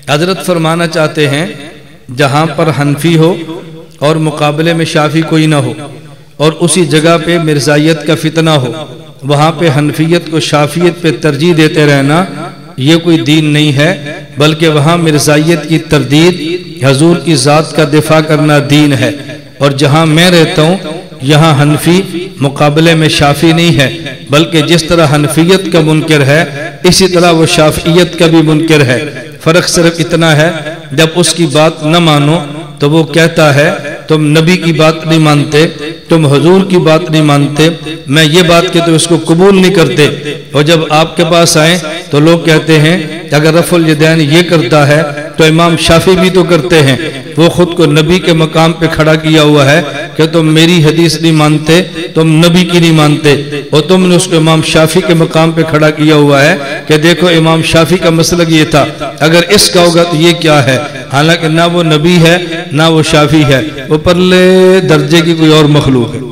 हजरत फरमाना चाहते हैं जहाँ पर हनफी हो और मुकाबले में शाफी कोई ना हो और उसी जगह पे मिर्जायत का फितना हो, वहाँ पे हनफियत को शाफियत पे तरजीह देते रहना ये कोई दीन नहीं है, बल्कि वहाँ मिर्जायत की तरदीद हजूर की ज़ात का दिफा करना दीन है। और जहाँ मैं रहता हूँ यहाँ हनफी मुकाबले में शाफी नहीं है, बल्कि जिस तरह हनफियत का मुनकर है इसी तरह वो शाफियत का भी मुनकर है। फ़र्क सिर्फ इतना है, जब उसकी बात न मानो तो वो कहता है तुम नबी की बात नहीं मानते, तुम हुजूर की बात नहीं मानते, मैं ये बात कहते तो इसको कबूल नहीं करते। और जब आपके पास आए तो लोग कहते हैं अगर रफुल यदैन ये करता है तो इमाम शाफी भी तो करते हैं। वो खुद को नबी के मकाम पे खड़ा किया हुआ है कि तुम मेरी हदीस नहीं मानते, तुम नबी की नहीं मानते, और तुमने उसको इमाम शाफी के मकाम पे खड़ा किया हुआ है कि देखो इमाम शाफी का मसलक ये था, अगर इसका होगा तो ये क्या है। हालांकि ना वो नबी है ना वो शाफी है, वो परले दर्जे की कोई और मखलूक है।